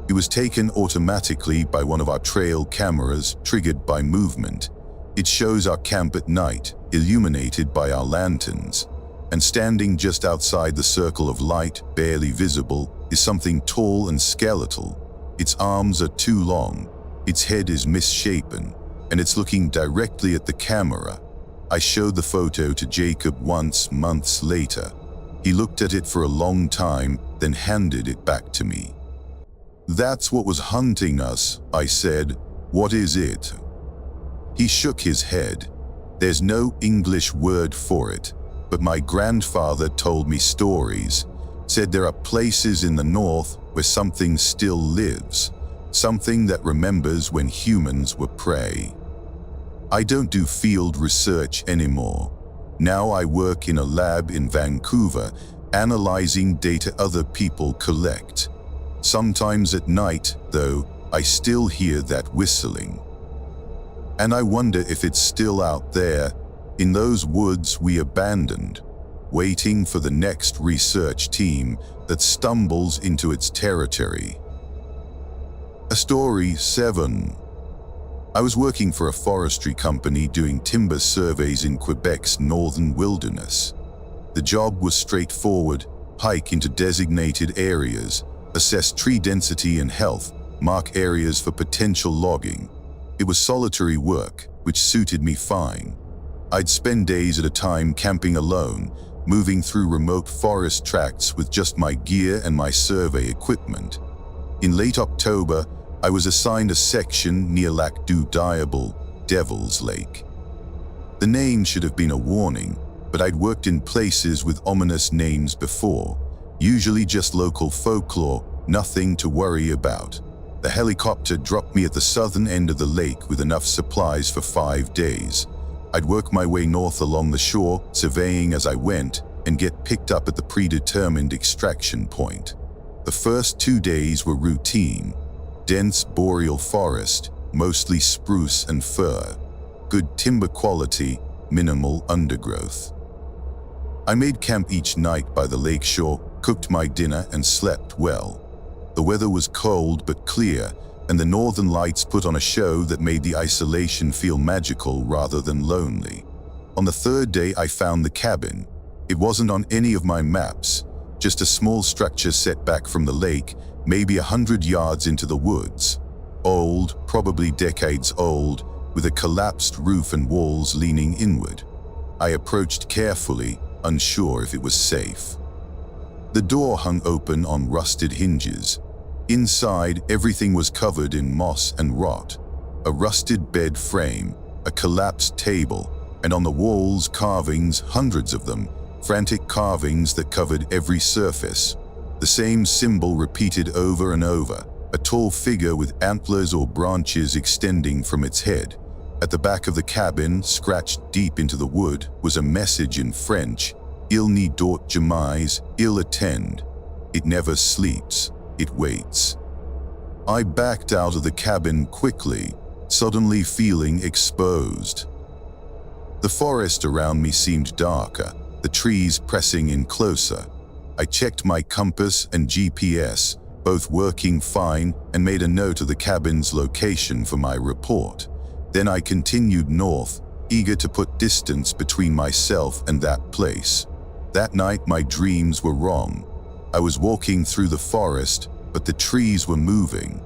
It was taken automatically by one of our trail cameras, triggered by movement. It shows our camp at night, illuminated by our lanterns. And standing just outside the circle of light, barely visible, is something tall and skeletal. Its arms are too long, its head is misshapen, and it's looking directly at the camera. I showed the photo to Jacob once, months later. He looked at it for a long time, then handed it back to me. "That's what was hunting us," I said. "What is it?" He shook his head. "There's no English word for it, but my grandfather told me stories. Said there are places in the north where something still lives, something that remembers when humans were prey." I don't do field research anymore. Now I work in a lab in Vancouver, analyzing data other people collect. Sometimes at night, though, I still hear that whistling. And I wonder if it's still out there, in those woods we abandoned, waiting for the next research team that stumbles into its territory. A story 7. I was working for a forestry company doing timber surveys in Quebec's northern wilderness. The job was straightforward: hike into designated areas, assess tree density and health, mark areas for potential logging. It was solitary work, which suited me fine. I'd spend days at a time camping alone, moving through remote forest tracts with just my gear and my survey equipment. In late October, I was assigned a section near Lac du Diable, Devil's Lake. The name should have been a warning, but I'd worked in places with ominous names before, usually just local folklore, nothing to worry about. The helicopter dropped me at the southern end of the lake with enough supplies for 5 days. I'd work my way north along the shore, surveying as I went, and get picked up at the predetermined extraction point. The first 2 days were routine. Dense boreal forest, mostly spruce and fir. Good timber quality, minimal undergrowth. I made camp each night by the lake shore, cooked my dinner and slept well. The weather was cold but clear, and the northern lights put on a show that made the isolation feel magical rather than lonely. On the third day I found the cabin. It wasn't on any of my maps, just a small structure set back from the lake, maybe 100 yards into the woods. Old, probably decades old, with a collapsed roof and walls leaning inward. I approached carefully, unsure if it was safe. The door hung open on rusted hinges. Inside, everything was covered in moss and rot. A rusted bed frame, a collapsed table, and on the walls carvings, hundreds of them, frantic carvings that covered every surface. The same symbol repeated over and over, a tall figure with antlers or branches extending from its head. At the back of the cabin, scratched deep into the wood, was a message in French: "Il ne dort jamais, il attend." It never sleeps, it waits. I backed out of the cabin quickly, suddenly feeling exposed. The forest around me seemed darker, the trees pressing in closer. I checked my compass and GPS, both working fine, and made a note of the cabin's location for my report. Then I continued north, eager to put distance between myself and that place. That night my dreams were wrong. I was walking through the forest, but the trees were moving.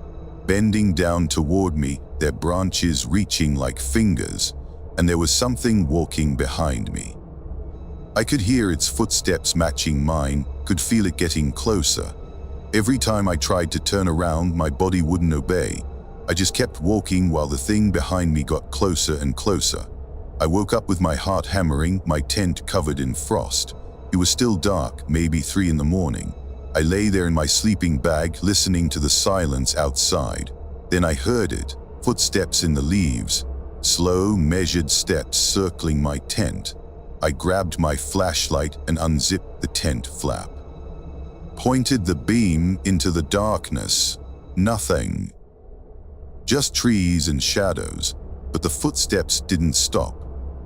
bending down toward me, their branches reaching like fingers, and there was something walking behind me. I could hear its footsteps matching mine, could feel it getting closer. Every time I tried to turn around, my body wouldn't obey. I just kept walking while the thing behind me got closer and closer. I woke up with my heart hammering, my tent covered in frost. It was still dark, maybe 3 in the morning. I lay there in my sleeping bag, listening to the silence outside. Then I heard it, footsteps in the leaves, slow, measured steps circling my tent. I grabbed my flashlight and unzipped the tent flap. Pointed the beam into the darkness. Nothing. Just trees and shadows, but the footsteps didn't stop.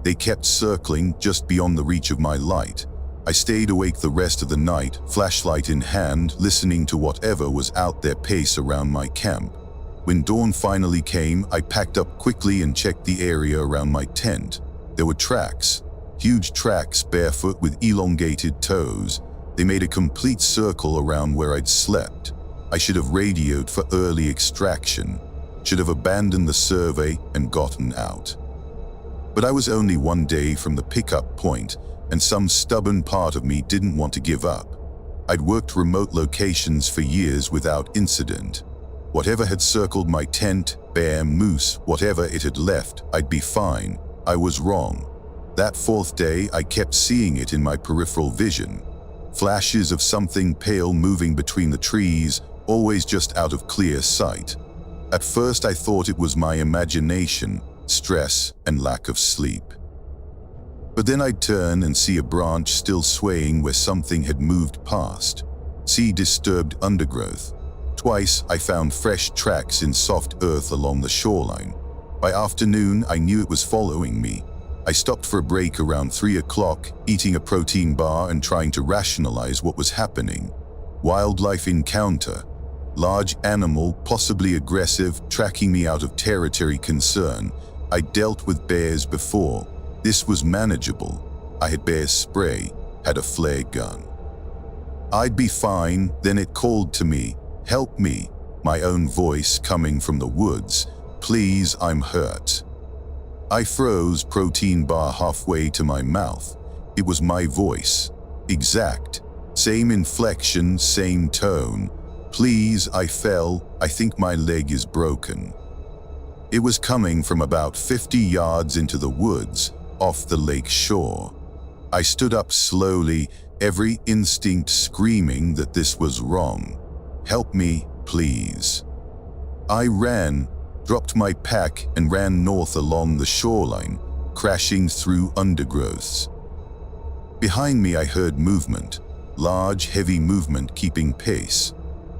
They kept circling just beyond the reach of my light. I stayed awake the rest of the night, flashlight in hand, listening to whatever was out there pace around my camp. When dawn finally came, I packed up quickly and checked the area around my tent. There were tracks, huge tracks barefoot with elongated toes. They made a complete circle around where I'd slept. I should have radioed for early extraction, should have abandoned the survey and gotten out. But I was only 1 day from the pickup point, and some stubborn part of me didn't want to give up. I'd worked remote locations for years without incident. Whatever had circled my tent, bear, moose, whatever it had left, I'd be fine. I was wrong. That 4th day, I kept seeing it in my peripheral vision. Flashes of something pale moving between the trees, always just out of clear sight. At first I thought it was my imagination, stress, and lack of sleep. But then I'd turn and see a branch still swaying where something had moved past. See disturbed undergrowth. Twice I found fresh tracks in soft earth along the shoreline. By afternoon I knew it was following me. I stopped for a break around 3 o'clock, eating a protein bar and trying to rationalize what was happening. Wildlife encounter. Large animal, possibly aggressive, tracking me out of territory concern. I dealt with bears before. This was manageable. I had bear spray, had a flare gun. I'd be fine. Then it called to me, "Help me," my own voice coming from the woods. "Please, I'm hurt." I froze, protein bar halfway to my mouth. It was my voice. Exact. Same inflection, same tone. "Please," I fell. "I think my leg is broken." It was coming from about 50 yards into the woods, off the lake shore. I stood up slowly, every instinct screaming that this was wrong. "Help me, please." I ran, dropped my pack and ran north along the shoreline, crashing through undergrowths. Behind me I heard movement, large, heavy movement keeping pace.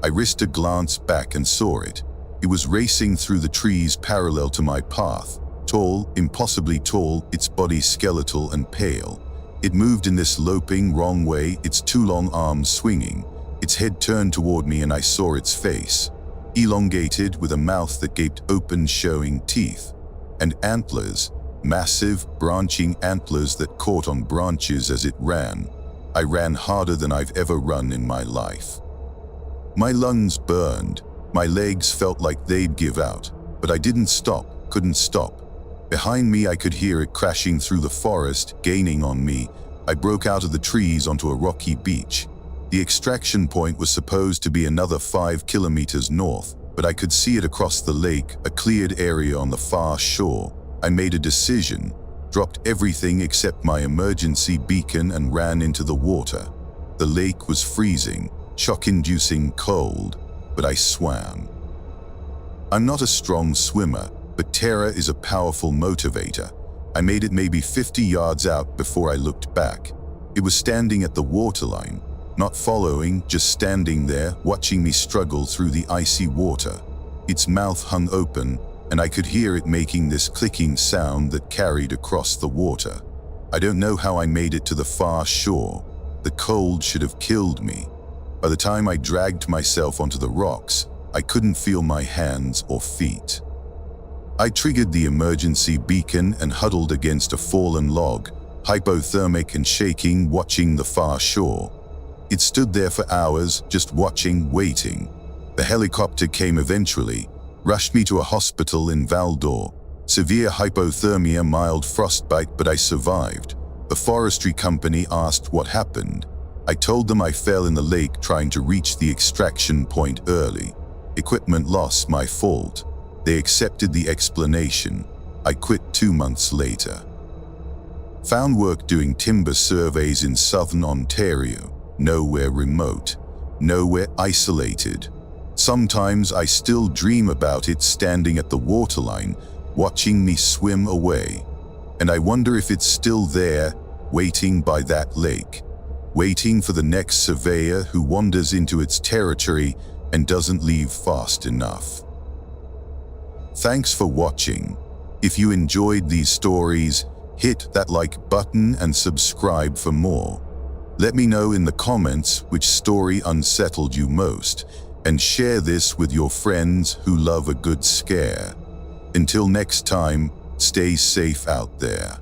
I risked a glance back and saw it. It was racing through the trees parallel to my path. Tall, impossibly tall, its body skeletal and pale. It moved in this loping, wrong way, its 2 long arms swinging. Its head turned toward me and I saw its face. Elongated, with a mouth that gaped open, showing teeth. And antlers, massive, branching antlers that caught on branches as it ran. I ran harder than I've ever run in my life. My lungs burned. My legs felt like they'd give out. But I didn't stop, couldn't stop. Behind me I could hear it crashing through the forest, gaining on me. I broke out of the trees onto a rocky beach. The extraction point was supposed to be another 5 kilometers north, but I could see it across the lake, a cleared area on the far shore. I made a decision, dropped everything except my emergency beacon and ran into the water. The lake was freezing, shock-inducing cold, but I swam. I'm not a strong swimmer, but terror is a powerful motivator. I made it maybe 50 yards out before I looked back. It was standing at the waterline, not following, just standing there, watching me struggle through the icy water. Its mouth hung open, and I could hear it making this clicking sound that carried across the water. I don't know how I made it to the far shore. The cold should have killed me. By the time I dragged myself onto the rocks, I couldn't feel my hands or feet. I triggered the emergency beacon and huddled against a fallen log, hypothermic and shaking, watching the far shore. It stood there for hours, just watching, waiting. The helicopter came eventually. Rushed me to a hospital in Valdor. Severe hypothermia, mild frostbite, but I survived. The forestry company asked what happened. I told them I fell in the lake trying to reach the extraction point early. Equipment loss, my fault. They accepted the explanation. I quit 2 months later. Found work doing timber surveys in southern Ontario. Nowhere remote. Nowhere isolated. Sometimes I still dream about it standing at the waterline, watching me swim away. And I wonder if it's still there, waiting by that lake. Waiting for the next surveyor who wanders into its territory and doesn't leave fast enough. Thanks for watching. If you enjoyed these stories, hit that like button and subscribe for more. Let me know in the comments which story unsettled you most, and share this with your friends who love a good scare. Until next time, stay safe out there.